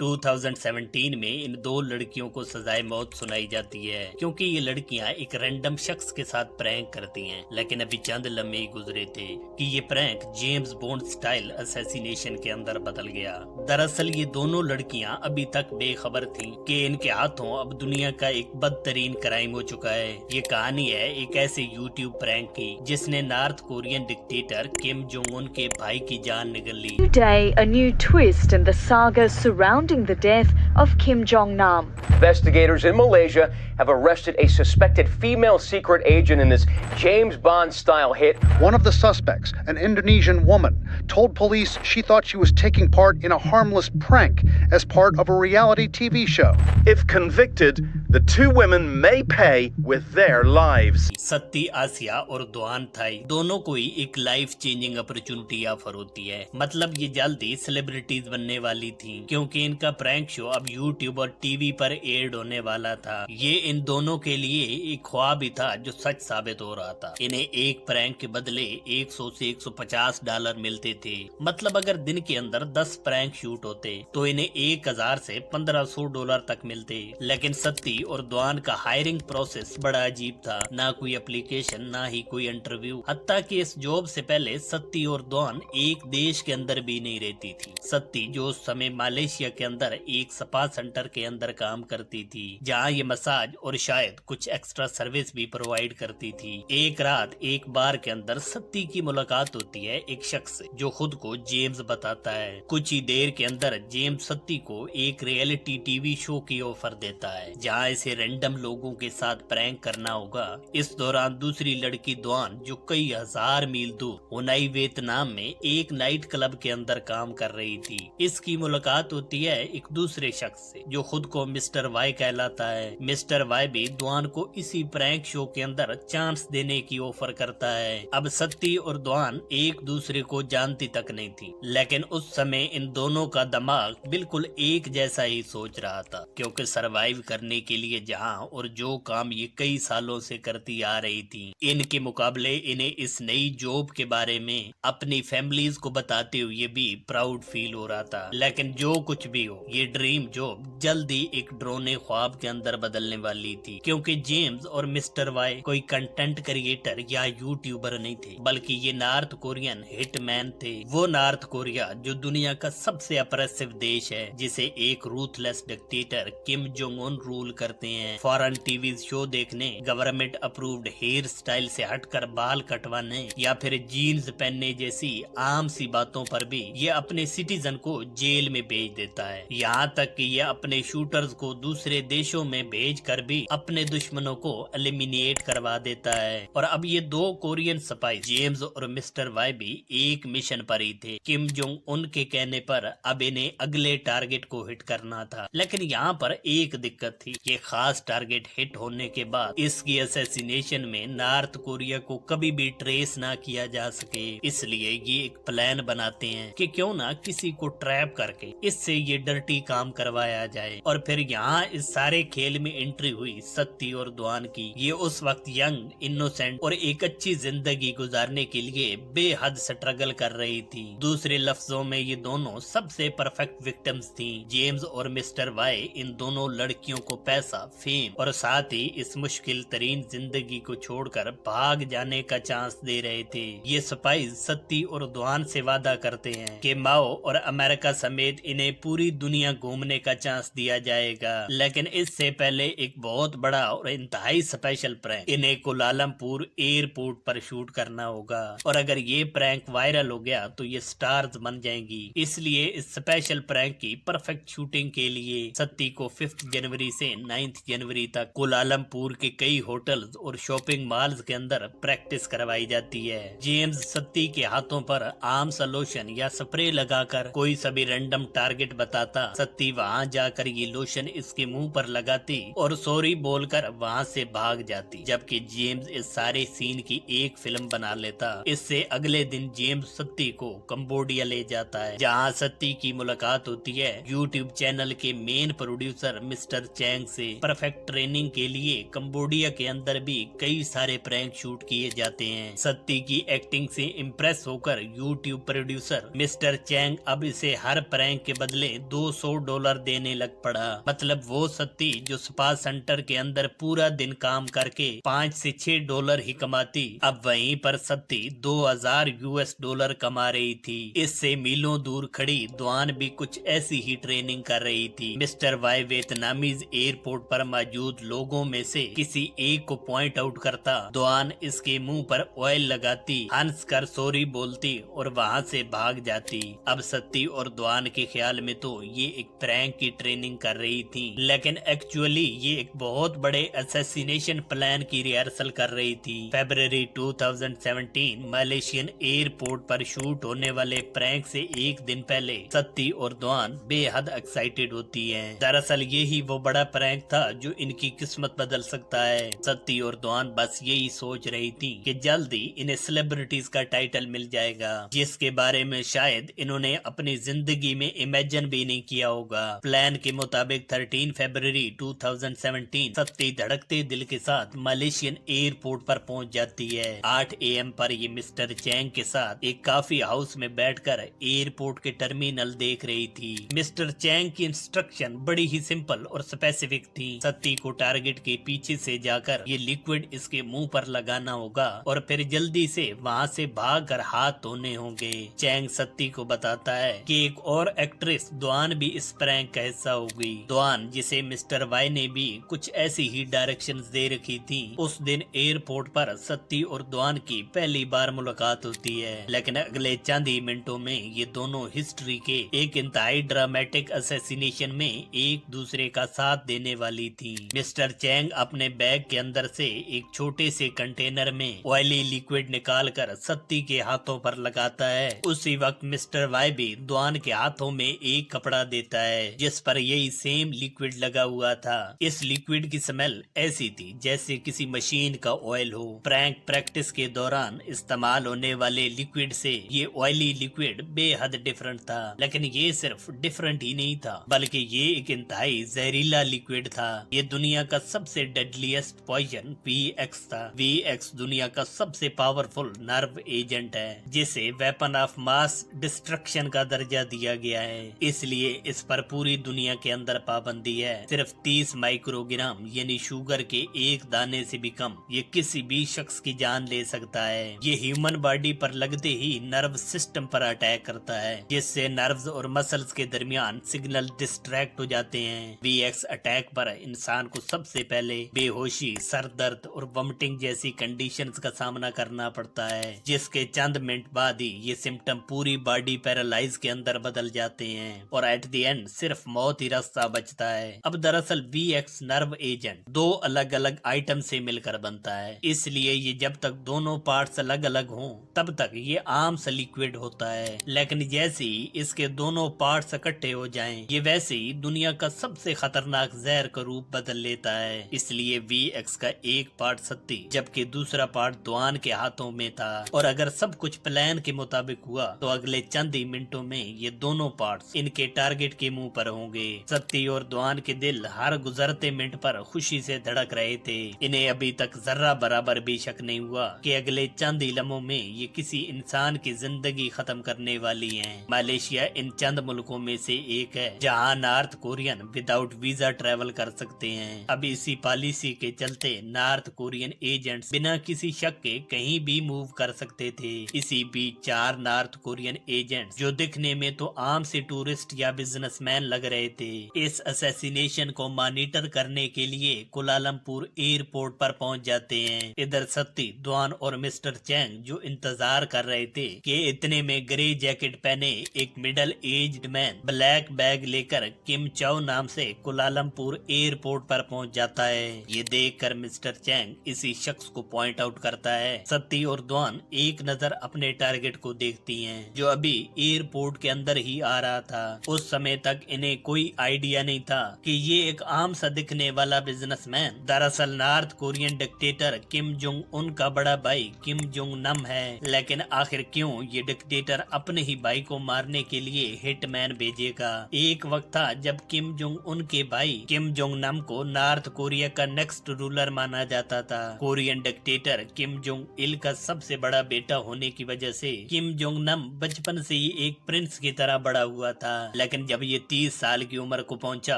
2017 में इन दो लड़कियों को सजाए मौत सुनाई जाती है क्योंकि ये लड़कियां एक रैंडम शख्स के साथ प्रैंक करती हैं। लेकिन अभी चंद लम्हे ही गुजरे थे कि ये prank James bond style assassination के अंदर बदल गया। दरअसल ये दोनों लड़कियां अभी तक बेखबर थीं कि इनके हाथों अब दुनिया का एक बदतरीन क्राइम हो चुका है। ये कहानी है एक ऐसे यूट्यूब प्रैंक की जिसने नॉर्थ कोरियन डिक्टेटर किम जोंग उन के भाई की जान निगल ली। Today, a new twist in the saga surrounding the death of Kim Jong-nam. Investigators in Malaysia have arrested a suspected female secret agent in this James Bond-style hit. One of the suspects, an Indonesian woman, told police she thought she was taking part in a harmless prank as part of a reality TV show. If convicted, the two women may pay with their lives. Satti आसिया और दुआन Thai दोनों को ही एक life changing opportunity offer होती है। मतलब ये जल्दी celebrities बनने वाली थी क्योंकि इनका प्रैंक शो अब यूट्यूब और टीवी पर एड होने वाला था। ये इन दोनों के लिए एक ख्वाब ही था जो सच साबित हो रहा था। इन्हें एक प्रैंक के बदले 100 से 150 डॉलर मिलते थे। मतलब अगर दिन के अंदर 10 प्रैंक शूट होते तो इन्हें 1000 से 1500 डॉलर तक मिलते। लेकिन सत्ती और दुआन का हायरिंग प्रोसेस बड़ा अजीब था। ना कोई एप्लीकेशन, ना ही कोई इंटरव्यू। हत्ता कि इस जॉब से पहले सत्ती और दुआन एक देश के अंदर भी नहीं रहती थी। सत्ती जो उस समय मलेशिया के अंदर एक स्पा सेंटर के अंदर काम करती थी जहां ये मसाज और शायद कुछ एक्स्ट्रा सर्विस भी प्रोवाइड करती थी। एक रात एक बार के अंदर सत्ती की मुलाकात होती है एक शख्स से जो खुद को जेम्स बताता है। कुछ ही देर के अंदर जेम्स सत्ती को एक रियलिटी टीवी शो की ऑफर देता है जहां इसे रैंडम लोगों के साथ प्रैंक करना होगा। इस दौरान दूसरी लड़की दुआन जो कई हजार मील दूर होनाई वियतनाम में एक नाइट क्लब के अंदर काम कर रही थी। इसकी मुलाकात होती है एक दूसरे शख्स से जो खुद को मिस्टर वाई कहलाता है। मिस्टर वाई भी दुआन को इसी प्रैंक शो के अंदर चांस देने की ऑफर करता है। अब सत्ती और दुआन एक दूसरे को जानती तक नहीं थी, लेकिन उस समय इन दोनों का दिमाग बिल्कुल एक जैसा ही सोच रहा था क्योंकि सरवाइव करने के लिए जहां और जो काम ये कई सालों से करती आ रही थी, इनके मुकाबले इन्हें इस नई जॉब के बारे में अपनी फैमिलीज को बताते हुए भी प्राउड फील हो रहा था। लेकिन जो कुछ भी हो, ये ड्रीम जॉब जल्दी एक ड्रोने ख्वाब के अंदर बदलने वाली थी क्योंकि जेम्स और मिस्टर वाई कोई कंटेंट क्रिएटर या यूट्यूबर नहीं थे, बल्कि ये नॉर्थ कोरियन हिटमैन थे। वो नॉर्थ कोरिया जो दुनिया का सबसे अप्रेसिव देश है, जिसे एक रूथलेस डिक्टेटर किम जोंग उन रूल करते हैं। फॉरेन टीवी शो देखने, गवर्नमेंट अप्रूव्ड हेयर स्टाइल से हटकर बाल कटवाने या फिर जीन्स पहनने जैसी आम सी बातों पर भी ये अपने सिटीजन को जेल में भेज देता है। यहाँ तक कि ये अपने शूटर्स को दूसरे देशों में भेज कर भी अपने दुश्मनों को एलिमिनेट करवा देता है। और अब ये दो कोरियन स्पाई जेम्स और मिस्टर वाई भी एक मिशन पर ही थे। किम जोंग उन के कहने पर अब इन्हें अगले टारगेट को हिट करना था। लेकिन यहाँ पर एक दिक्कत थी, ये खास टारगेट हिट होने के बाद इसकी असैसिनेशन में नॉर्थ कोरिया को कभी भी ट्रेस ना किया जा सके। इसलिए ये एक प्लान बनाते हैं कि क्यों ना किसी को ट्रैप करके इससे ये डर्टी काम करवाया जाए। और फिर यहाँ इस सारे खेल में एंट्री हुई सत्ती और दुआन की। ये उस वक्त यंग, इनोसेंट और एक अच्छी जिंदगी गुजारने के लिए बेहद स्ट्रगल कर रही थी। दूसरे लफ्जों में ये दोनों सबसे परफेक्ट विक्टिम्स थी। जेम्स और मिस्टर वाई इन दोनों लड़कियों को पैसा, फेम और साथ ही इस मुश्किल तरीन जिंदगी को छोड़कर भाग जाने का चांस दे रहे थे। ये स्पाइस सत्ती और दुआन से वादा करते हैं कि माओ और अमेरिका समेत इन्हें पूरी दुनिया घूमने का चांस दिया जाएगा। लेकिन इससे पहले एक बहुत बड़ा और इंतहाई स्पेशल प्रैंक इन्हें कुलालमपुर एयरपोर्ट पर शूट करना होगा। और अगर ये प्रैंक वायरल हो गया तो ये स्टार्स बन जाएंगी। इसलिए इस स्पेशल प्रैंक की परफेक्ट शूटिंग के लिए सत्ती को 5 जनवरी से 9 जनवरी तक कुलालमपुर के कई होटल्स और शॉपिंग मॉल्स के अंदर प्रैक्टिस करवाई जाती है। जेम्स सत्ती के हाथों पर आम सा लोशन या स्प्रे लगाकर कोई सभी रैंडम टारगेट बताता। सत्ती वहां जाकर ये लोशन इसके मुंह पर लगाती और सॉरी बोलकर वहां से भाग जाती, जबकि जेम्स इस सारे सीन की एक फिल्म बना लेता। इससे अगले दिन जेम्स सत्ती को कंबोडिया ले जाता है जहां सत्ती की मुलाकात होती है यूट्यूब चैनल के main producer producer mister Chang से परफेक्ट ट्रेनिंग के लिए कंबोडिया के अंदर भी कई सारे प्रैंक शूट किए जाते हैं। सत्ती की एक्टिंग से इम्प्रेस होकर यूट्यूब प्रोड्यूसर मिस्टर चैंग अब इसे हर प्रैंक के बदले $200 देने लग पड़ा। मतलब वो सत्ती जो स्पा सेंटर के अंदर पूरा दिन काम करके $5 से $6 ही कमाती, अब वहीं पर सत्ती $2000 कमा रही थी। इससे मीलों दूर खड़ी दुआन भी कुछ ऐसी ही ट्रेनिंग कर रही थी। मिस्टर वाई वियतनामीज एयरपोर्ट पर मौजूद लोगों में से किसी एक को पॉइंट आउट करता, दुआन इसके मुंह पर ऑयल लगाती, हंस कर सॉरी बोलती और वहां से भाग जाती। अब सत्ती और दुआन के ख्याल में तो ये एक प्रैंक की ट्रेनिंग कर रही थी, लेकिन एक्चुअली ये एक बहुत बड़े असैसिनेशन प्लान की रिहर्सल कर रही थी। फरवरी 2017 मलेशियन एयरपोर्ट पर शूट होने वाले प्रैंक से एक दिन पहले सत्ती और दुआन बेहद एक्साइटेड होती है। दरअसल ये ही वो बड़ा प्रैंक था जो इनकी किस्मत बदल सकता है। सत्ती और दुआन बस यही सोच रही थी कि जल्दी इन्हें सेलिब्रिटीज का टाइटल मिल जाएगा, जिसके बारे में शायद इन्होंने अपनी जिंदगी में इमेजिन भी नहीं किया होगा। प्लान के मुताबिक 13 फरवरी 2017 सत्ती धड़कते दिल के साथ मलेशियन एयरपोर्ट पर पहुंच जाती है। 8 AM पर ये मिस्टर चैंग के साथ एक काफी हाउस में बैठकर एयरपोर्ट के टर्मिनल देख रही थी। मिस्टर चैंग की इंस्ट्रक्शन बड़ी ही सिंपल और स्पेसिफिक थी। सत्ती को टारगेट के पीछे से जाकर ये लिक्विड इसके मुंह पर लगाना होगा और फिर जल्दी से वहां से भागकर हाथ धोने होंगे। चैंग सत्ती को बताता है कि एक और एक्ट्रेस दुआन भी इस प्रैंक का हिस्सा होगी। दुआन जिसे मिस्टर वाई ने भी कुछ ऐसी ही डायरेक्शंस दे रखी थी। उस दिन एयरपोर्ट पर सत्ती और दुआन की पहली बार मुलाकात होती है, लेकिन अगले चंद ही मिनटों में ये दोनों हिस्ट्री के एक इंतहाई ड्रामेटिक असैसिनेशन में एक दूसरे का साथ देने वाली थी। मिस्टर चैंग अपने बैग के अंदर से एक छोटे से कंटेनर में ऑयली लिक्विड निकाल कर सत्ती के हाथों पर लगाता है। उसी वक्त मिस्टर वाई भी दुआन के हाथों में एक कपड़ा देता है जिस पर यही सेम लिक्विड लगा हुआ था। इस लिक्विड की स्मेल ऐसी थी जैसे किसी मशीन का ऑयल हो। प्रैंक प्रैक्टिस के दौरान इस्तेमाल होने वाले लिक्विड से ये ऑयली लिक्विड बेहद डिफरेंट था, लेकिन ये सिर्फ डिफरेंट ही नहीं था बल्कि ये एक इंतहाई जहरीला लिक्विड था। ये दुनिया का सबसे डेडलीस्ट पॉइजन VX था। VX दुनिया का सबसे पावरफुल नर्व एजेंट है जिसे वेपन ऑफ मास डिस्ट्रक्शन का दर्जा दिया गया है, इसलिए इस पर पूरी दुनिया के अंदर पाबंदी है। सिर्फ 30 माइक्रोग्राम यानी शुगर के एक दाने से भी कम ये किसी भी शख्स की जान ले सकता है। ये ह्यूमन बॉडी पर लगते ही नर्व सिस्टम पर अटैक करता है जिससे नर्व्स और मसल्स के दरमियान सिग्नल डिस्ट्रैक्ट हो जाते हैं। VX अटैक पर इंसान को सबसे पहले बेहोशी, सर दर्द और वॉमिटिंग जैसी कंडीशंस का सामना करना पड़ता है, जिसके चंद मिनट बाद ही ये सिम्टम पूरी बॉडी पैरालाइज के अंदर बदल जाते हैं और एट द एंड सिर्फ मौत ही रास्ता बचता है। अब दरअसल VX नर्व एजेंट दो अलग अलग आइटम से मिलकर बनता है, इसलिए ये जब तक दोनों पार्ट्स अलग अलग हों तब तक ये आम सा लिक्विड होता है, लेकिन जैसे ही इसके दोनों पार्ट्स इकट्ठे हो जाएं, ये वैसे ही दुनिया का सबसे खतरनाक जहर का रूप बदल लेता है। इसलिए VX का एक पार्ट सत्ती जबकि दूसरा पार्ट दुआन के हाथों में था, और अगर सब कुछ प्लान के मुताबिक हुआ तो अगले चंद ही मिनटों में ये दोनों पार्ट्स इनके टारगेट के मुंह पर होंगे। सत्ती और दुआन के दिल हर गुजरते मिनट पर खुशी से धड़क रहे थे। इन्हें अभी तक जर्रा बराबर भी शक नहीं हुआ कि अगले चंद ही लम्हों में ये किसी इंसान की जिंदगी खत्म करने वाली है। मलेशिया इन चंद मुल्कों में से एक है जहां north Korean without visa travel कर सकते हैं। अब इसी पॉलिसी के चलते नॉर्थ कोरियन एजेंट्स बिना किसी शक के कहीं भी मूव कर सकते थे। इसी बीच 4 नॉर्थ कोरियन एजेंट्स जो दिखने में तो आम से टूरिस्ट या बिजनेसमैन लग रहे थे, इस असैसिनेशन को मॉनिटर करने के लिए कुलालमपुर एयरपोर्ट पर पहुंच जाते हैं। इधर सत्ती, दुआन और मिस्टर चैंग जो इंतजार कर रहे थे कि इतने में ग्रे जैकेट पहने एक middle aged man black bag लेकर किम चाओ नाम से कुलालमपुर एयरपोर्ट पर पहुंच जाता है। ये देखकर मिस्टर चैंग इसी शख्स को पॉइंट आउट करता है। सत्ती और दुआन एक नजर अपने टारगेट को देखती हैं जो अभी एयरपोर्ट के अंदर ही आ रहा था। उस समय तक इन्हें कोई आइडिया नहीं था कि ये एक आम सा दिखने वाला बिजनेसमैन दरअसल नॉर्थ कोरियन डिक्टेटर किम जोंग उन का बड़ा भाई किम जोंग नम है। लेकिन आखिर क्यों ये डिक्टेटर अपने ही भाई को मारने के लिए हिटमैन भेजेगा? एक वक्त था जब किम जोंग जोंग उन के भाई किम जोंग नम को नॉर्थ कोरिया का नेक्स्ट रूलर माना जाता था। Korean dictator Kim Jong Il का सबसे बड़ा बेटा होने की वजह से किम जोंग नम बचपन से ही एक प्रिंस की तरह बड़ा हुआ था, लेकिन जब ये 30 साल की उम्र को पहुंचा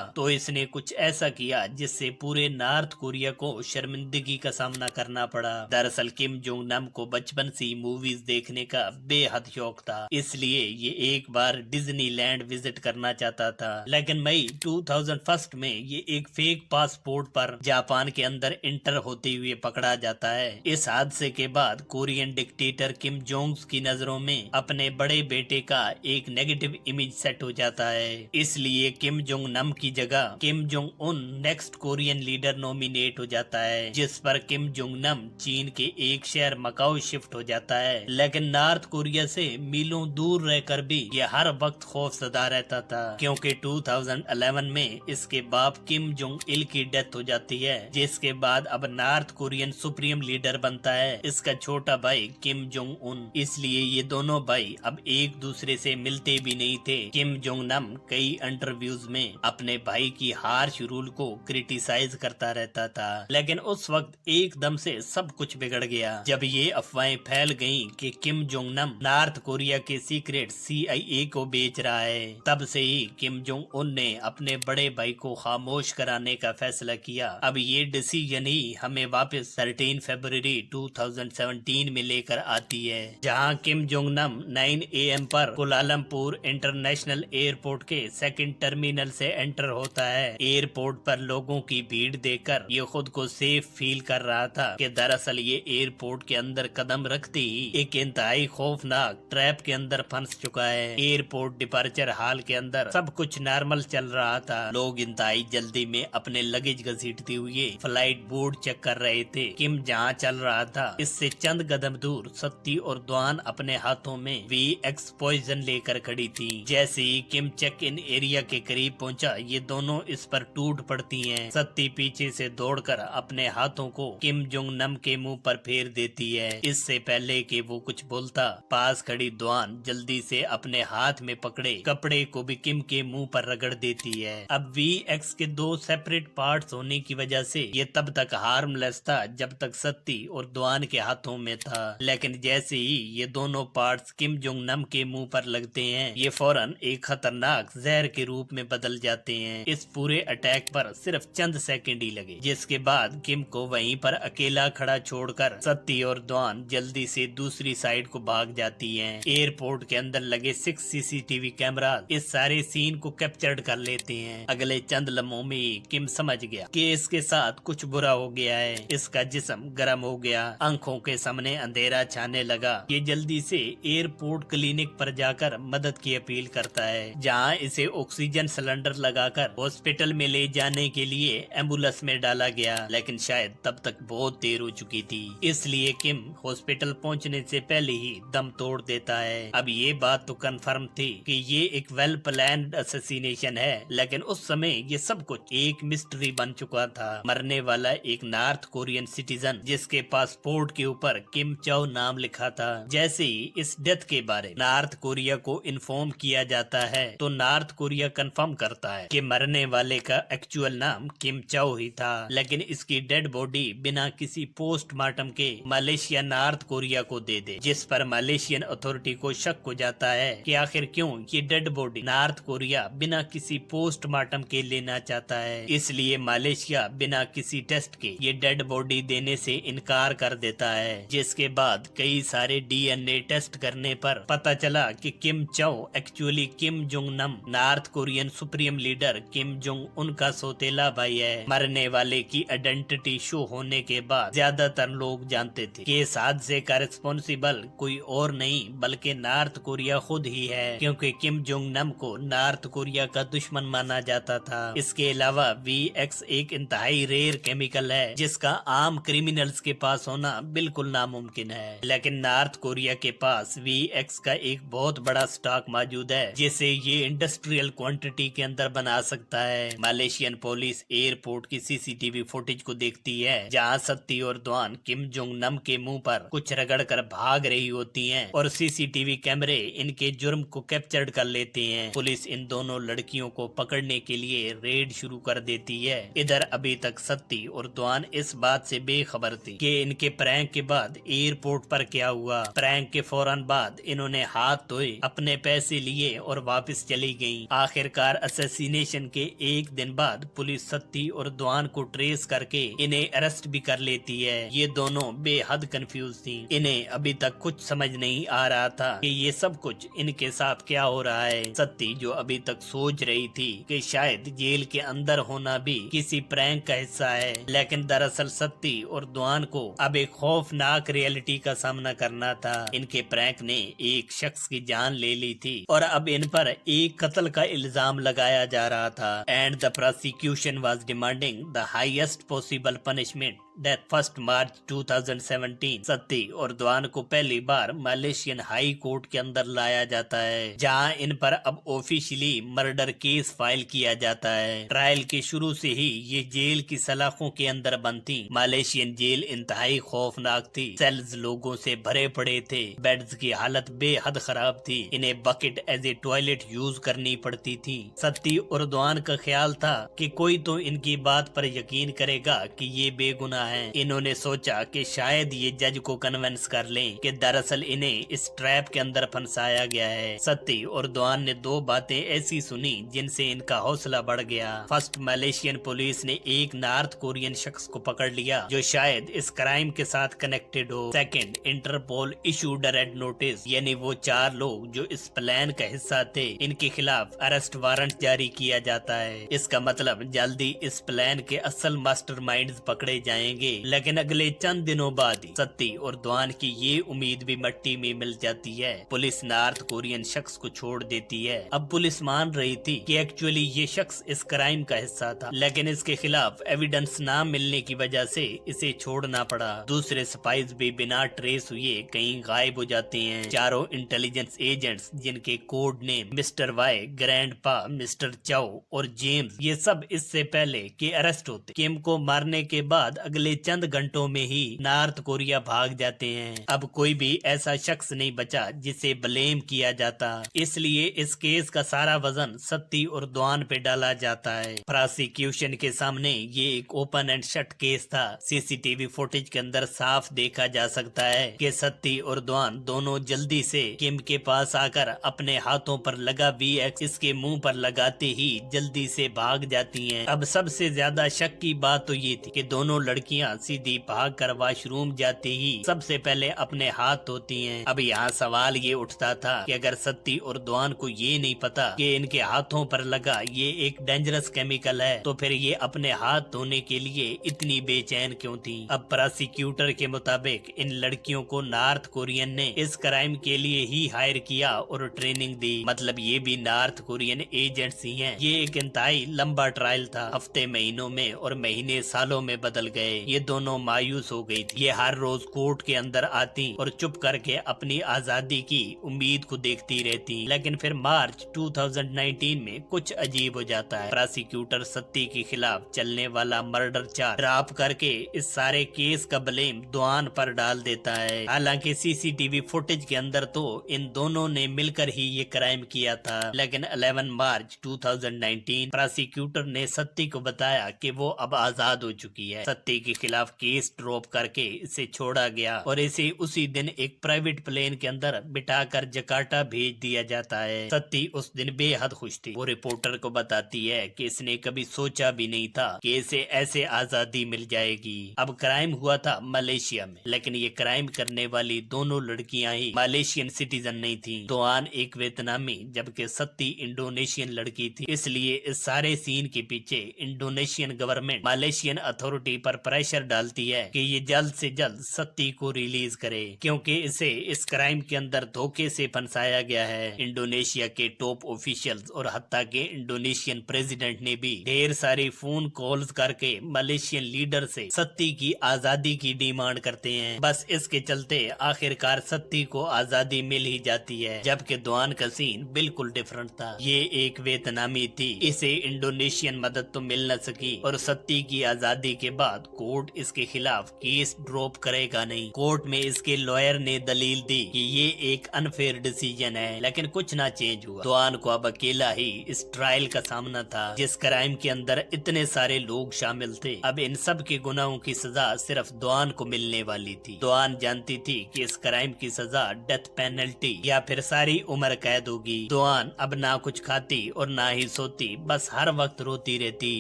तो इसने कुछ ऐसा किया जिससे पूरे नॉर्थ कोरिया को शर्मिंदगी का सामना करना पड़ा। दरअसल किम जोंग नम को बचपन से ही मूवीज देखने का बेहद शौक था, इसलिए ये एक बार डिज्नीलैंड विजिट करना चाहता था, लेकिन मई 2001 में ये एक फेक पासपोर्ट पर जापान के अंदर इंटर होते हुए पकड़ा जाता है। इस हादसे के बाद कोरियन डिक्टेटर किम जोंग की नजरों में अपने बड़े बेटे का एक नेगेटिव इमेज सेट हो जाता है, इसलिए किम जोंग नम की जगह किम जोंग उन नेक्स्ट कोरियन लीडर नॉमिनेट हो जाता है, जिस पर किम जोंग नम चीन के एक शहर मकाओ शिफ्ट हो जाता है। लेकिन नॉर्थ कोरिया से मीलों दूर रहकर भी ये हर वक्त खौफजदा रहता था, क्योंकि 2011 में इसके बाप किम जोंग इल की डेथ हो जाती है, जिसके बाद अब नॉर्थ कोरियन सुप्रीम लीडर बनता है इसका छोटा भाई किम जोंग उन। इसलिए ये दोनों भाई अब एक दूसरे से मिलते भी नहीं थे। किम जोंग नम कई इंटरव्यूज में अपने भाई की हार्श रूल को क्रिटिसाइज करता रहता था, लेकिन उस वक्त एकदम से सब कुछ बिगड़ गया जब ये अफवाहें फैल गईं कि किम जोंग नम नॉर्थ कोरिया के सीक्रेट CIA को बेच रहा है। तब से ही किम जोंग उन ने अपने बड़े भाई को खामोश कराने का फैसला किया। अब ये डिसीजन ही हमें वापस 13 फरवरी 2017 में लेकर आती है, जहां किम जोंग नम 9 AM पर कुलालमपुर इंटरनेशनल एयरपोर्ट के सेकंड टर्मिनल से एंटर होता है। एयरपोर्ट पर लोगों की भीड़ देखकर ये खुद को सेफ फील कर रहा था कि दरअसल ये एयरपोर्ट के अंदर कदम रखते ही एक इंतहाई खौफनाक ट्रैप के अंदर फंस चुका है। एयरपोर्ट डिपार्चर हॉल के अंदर सब कुछ नॉर्मल चल रहा था, लोग इंतहाई जल्दी में अपने लगेज घसीटते हुए फ्लाइट बोर्ड चेक कर रहे थे। किम जहाँ चल रहा था इससे चंद कदम दूर सत्ती और द्वान अपने हाथों में VX पॉइजन लेकर खड़ी थी। जैसे ही किम चेक इन एरिया के करीब पहुंचा, ये दोनों इस पर टूट पड़ती हैं। सत्ती पीछे से दौड़कर अपने हाथों को किम जोंग नम के मुंह पर फेर देती है। इससे पहले कि वो कुछ बोलता, पास खड़ी द्वान जल्दी से अपने हाथ में पकड़े कपड़े को भी किम के मुंह पर रगड़ देती है। अब VX के 2 सेपरेट पार्ट्स होने की वजह से ये तब तक हार्मलेस था जब तक सत्ती और द्वान के हाथों में था, लेकिन जैसे ही ये दोनों पार्ट्स किम जोंग नम के मुंह पर लगते हैं, ये फौरन एक खतरनाक जहर के रूप में बदल जाते हैं। इस पूरे अटैक पर सिर्फ चंद सेकंड ही लगे, जिसके बाद किम को वहीं पर अकेला खड़ा छोड़कर सत्ती और द्वान जल्दी से दूसरी साइड को भाग जाती हैं। एयरपोर्ट के अंदर लगे 6 CCTV कैमरा इस सारे सीन को कैप्चर्ड कर लेते हैं। अगले चंद लम्हों में ही किम समझ गया कि इसके साथ कुछ बुरा हो गया है। इसका जिस्म गर्म हो गया, आंखों के सामने अंधेरा छाने लगा। ये जल्दी से एयरपोर्ट क्लिनिक पर जाकर मदद की अपील करता है, जहां इसे ऑक्सीजन सिलेंडर लगाकर हॉस्पिटल में ले जाने के लिए एम्बुलेंस में डाला गया, लेकिन शायद तब तक बहुत देर हो चुकी थी, इसलिए किम हॉस्पिटल पहुंचने से पहले ही दम तोड़ देता है। अब ये बात तो कंफर्म थी कि ये एक वेल प्लान्ड असैसिनेशन है, लेकिन उस समय ये सब कुछ एक मिस्ट्री बन चुका था। मरने वाला एक नॉर्थ कोरियन सिटीजन जिसके पासपोर्ट के ऊपर किम चाओ नाम लिखा था। जैसे ही इस डेथ के बारे नॉर्थ कोरिया को इन्फॉर्म किया जाता है तो नॉर्थ कोरिया कंफर्म करता है कि मरने वाले का एक्चुअल नाम किम चाओ ही था, लेकिन इसकी डेड बॉडी बिना किसी पोस्टमार्टम के मलेशिया नॉर्थ कोरिया को दे दे, जिस पर मलेशियन अथॉरिटी को शक हो जाता है कि आखिर क्यों ये डेड बॉडी नॉर्थ कोरिया बिना किसी पोस्टमार्टम के लेना चाहता है। इसलिए मलेशिया बिना किसी टेस्ट के ये डेड बॉडी देने से इनकार कर देता है, जिसके बाद कई सारे DNA टेस्ट करने पर पता चला कि किम चाओ actually Kim Jong Nam North Korean supreme leader Kim Jong Un का सौतेला भाई है। मरने वाले की आइडेंटिटी शो होने के बाद ज्यादातर लोग जानते थे कि इस हादसे का रिस्पॉन्सिबल कोई और नहीं बल्कि नॉर्थ कोरिया खुद ही है, क्योंकि किम जोंग नम को नॉर्थ कोरिया का दुश्मन माना जाता था। इसके अलावा VX एक इंतहाई रेयर केमिकल है जिसका आम क्रिमिनल्स के पास होना बिल्कुल नामुमकिन है, लेकिन नॉर्थ कोरिया के पास VX का एक बहुत बड़ा स्टॉक मौजूद है जिसे ये इंडस्ट्रियल क्वांटिटी के अंदर बना सकता है। मलेशियन पुलिस एयरपोर्ट की CCTV फुटेज को देखती है, जहां सत्ती और द्वान किम जोंग नम के मुंह पर कुछ रगड़ कर भाग रही होती हैं और CCTV कैमरे इनके जुर्म को कैप्चर्ड कर लेते हैं। पुलिस इन दोनों लड़कियों को पकड़ पकड़ने के लिए रेड शुरू कर देती है। इधर अभी तक सत्ती और द्वान इस बात से बेखबर थी कि इनके प्रैंक के बाद एयरपोर्ट पर क्या हुआ। प्रैंक के फौरन बाद इन्होंने हाथ धोए, अपने पैसे लिए और वापस चली गयी। आखिरकार असैसिनेशन के एक दिन बाद पुलिस सत्ती और द्वान को ट्रेस करके इन्हें अरेस्ट भी कर लेती है। ये दोनों बेहद कंफ्यूज थी। इन्हें अभी तक कुछ समझ नहीं आ रहा था कि ये सब कुछ इनके साथ क्या हो रहा है। सत्ती जो अभी तक सोच रही थी कि शायद जेल के अंदर होना भी किसी प्रैंक का हिस्सा है, लेकिन दरअसल सत्ती और द्वान को अब एक खौफनाक रियलिटी का सामना करना था। इनके प्रैंक ने एक शख्स की जान ले ली थी और अब इन पर एक कत्ल का इल्जाम लगाया जा रहा था। And the prosecution was demanding the highest possible punishment death 1 मार्च 2017। सत्ती और द्वान को पहली बार मलेशियन हाई कोर्ट के अंदर लाया जाता है, जहां इन पर अब ऑफिशियली मर्डर केस फाइल किया जाता है। ट्रायल के शुरू से ही ये जेल की सलाखों के अंदर बंद थी। मलेशियन जेल इंतहाई खौफनाक थी। सेल्स लोगों से भरे पड़े थे, बेड्स की हालत बेहद खराब थी। इन्हें bucket as a toilet use करनी पड़ती थी। सत्ती और द्वान का ख्याल था कि कोई तो इनकी बात पर यकीन करेगा कि ये बेगुनाह है। इन्होंने सोचा कि शायद ये जज को कन्विंस कर लें कि दरअसल इन्हें इस ट्रैप के अंदर फंसाया गया है। सत्ती और द्वान ने दो बातें ऐसी सुनी जिनसे इनका हौसला बढ़ गया। फर्स्ट, मलेशियन पुलिस ने एक नॉर्थ कोरियन शख्स को पकड़ लिया जो शायद इस क्राइम के साथ कनेक्टेड हो। Second, Interpol issued a red notice, यानी वो 4 लोग जो इस प्लान का हिस्सा थे, इनके खिलाफ अरेस्ट वारंट जारी किया जाता है। इसका मतलब जल्दी इस प्लान के असल मास्टरमाइंड्स पकड़े जाएंगे। लेकिन अगले चंद दिनों बाद ही सत्ती और द्वान की ये उम्मीद भी मिट्टी में मिल जाती है। पुलिस नॉर्थ कोरियन शख्स को छोड़ देती है। अब पुलिस मान रही थी कि एक्चुअली ये शख्स इस क्राइम का हिस्सा था, लेकिन इसके खिलाफ एविडेंस ना मिलने की वजह से इसे छोड़ना पड़ा। दूसरे स्पाइस भी बिना ट्रेस हुए कहीं गायब हो जाते हैं। चारों इंटेलिजेंस एजेंट्स जिनके code name mister Y, grandpa, mister Chao और जेम्स, ये सब इससे पहले कि अरेस्ट होते किम को मारने के बाद अगले चंद घंटों में ही नॉर्थ कोरिया भाग जाते हैं। अब कोई भी ऐसा शख्स नहीं बचा जिसे ब्लेम किया जाता, इसलिए इस केस का सारा वजन सत्ती और द्वान पे डाला जाता है। प्रोसिक्यूशन के सामने ये एक ओपन एंड शट केस था। सीसीटीवी फुटेज के अंदर साफ देखा जा सकता है कि सत्ती और द्वान दोनों जल्दी से किम के पास आकर अपने हाथों पर लगा VX इसके मुंह पर लगाते ही जल्दी से भाग जाती हैं। अब सबसे ज्यादा शक की बात तो ये थी कि दोनों लड़कियां सीधी भाग कर वॉशरूम जाते ही सबसे पहले अपने हाथ धोती हैं। अब यहाँ सवाल ये उठता था कि अगर सत्ती और द्वान को ये नहीं पता कि इनके हाथों पर लगा ये एक डेंजरस केमिकल है, तो फिर ये अपने हाथ धोने के लिए इतनी बेचैन क्यों थी। अब प्रोसिक्यूटर के मुताबिक इन लड़कियों को नॉर्थ कोरियन ने इस क्राइम के लिए ही हायर किया और ट्रेनिंग दी। मतलब ये भी नॉर्थ कोरियन एजेंट्स ही हैं। ये एक इंतहाई लंबा ट्रायल था, हफ्ते महीनों में और महीने सालों में बदल गए। ये दोनों मायूस हो गई थी। ये हर रोज कोर्ट के अंदर आती और चुप करके अपनी आजादी की उम्मीद को देखती रहती। लेकिन फिर मार्च 2019 में कुछ अजीब हो जाता है। प्रोसिक्यूटर सत्ती के खिलाफ चलने वाला मर्डर चार्ज ड्रॉप करके इस सारे केस का ब्लेम द्वान पर डाल देता है। हालांकि सीसीटीवी फुटेज के अंदर तो इन दोनों ने मिलकर ही ये क्राइम किया था, लेकिन 11 मार्च 2019 प्रोसिक्यूटर ने सत्ती को बताया कि वो अब आजाद हो चुकी है। सत्ती के खिलाफ केस ड्रॉप करके इसे छोड़ा गया और इसे उसी दिन एक प्राइवेट प्लेन के अंदर बिठाकर जकार्ता भेज दिया जाता है। सत्ती उस दिन बेहद खुश थी। वो रिपोर्टर को बताती है कि इसने कभी सोचा भी नहीं था कि इसे ऐसे आजादी मिल जाएगी। अब क्राइम हुआ था मलेशिया में, लेकिन ये क्राइम करने वाली दोनों लड़कियां ही मलेशियन सिटीजन नहीं थी। दोआन एक वियतनामी जबकि सत्ती इंडोनेशियन लड़की थी। इसलिए इस सारे सीन के पीछे इंडोनेशियन गवर्नमेंट मलेशियन अथॉरिटी पर प्रेशर डालती है कि ये जल्द से जल्द सत्ती को रिलीज करे, क्योंकि इसे इस क्राइम के अंदर धोखे से फंसाया गया है। इंडोनेशिया के टॉप ऑफिशियल्स और हत्ता के इंडोनेशियन प्रेसिडेंट ने भी ढेर सारी फोन कॉल्स करके मलेशियन लीडर से सत्ती की आजादी की डिमांड करते हैं। बस इसके चलते आखिरकार सत्ती को आजादी मिल ही जाती है। जबकि द्वान का सीन बिल्कुल डिफरेंट था। ये एक वियतनामी थी, इसे इंडोनेशियन मदद तो मिल न सकी और सत्ती की आजादी के बाद कोर्ट इसके खिलाफ केस ड्रॉप करेगा नहीं। कोर्ट में इसके लॉयर ने दलील दी कि ये एक अनफेयर डिसीजन है, लेकिन कुछ ना चेंज हुआ। दोआन को अब अकेला ही इस ट्रायल का सामना था, जिस क्राइम के अंदर इतने सारे लोग शामिल थे। अब इन सब के गुनाहों की सजा सिर्फ दोआन को मिलने वाली थी। दोआन जानती थी कि इस क्राइम की सजा डेथ पेनल्टी या फिर सारी उम्र कैद होगी। दोआन अब ना कुछ खाती और ना ही सोती, बस हर वक्त रोती रहती।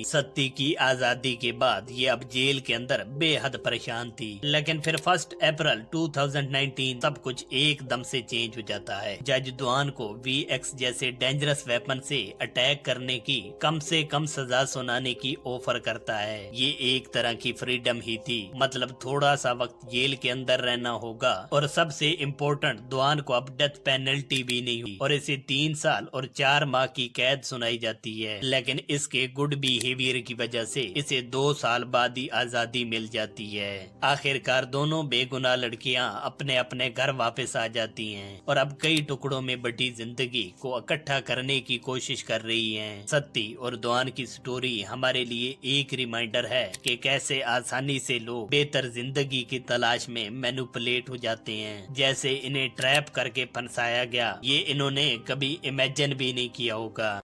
सत्ती की आजादी के बाद ये अब जेल के अंदर बेहद परेशान थी। लेकिन फिर 1 अप्रैल 2019 सब कुछ एकदम से चेंज हो जाता है। जज दोआन को VX जैसे डेंजरस वेपन से अटैक करने की कम से कम सजा सुनाने की ऑफर करता है। ये एक तरह की फ्रीडम ही थी, मतलब थोड़ा सा वक्त जेल के अंदर रहना होगा और सबसे इम्पोर्टेंट दोआन को अब डेथ पेनल्टी भी नहीं हुई और इसे 3 साल और 4 माह की कैद सुनाई जाती है। लेकिन इसके गुड बिहेवियर की वजह से इसे 2 साल बाद ही आजादी मिल जाती है। आखिरकार दोनों बेगुनाह लड़कियां अपने अपने घर वापस आ जाती हैं और अब कई टुकड़ों में बटी जिंदगी को इकट्ठा करने की कोशिश कर रही हैं। सत्ती और दोआन की स्टोरी हमारे लिए एक रिमाइंडर है कि कैसे आसानी से लोग बेहतर जिंदगी की तलाश में मैनिपुलेट हो जाते हैं। जैसे इन्हें ट्रैप करके फंसाया गया, ये इन्होंने कभी इमेजिन भी नहीं किया होगा।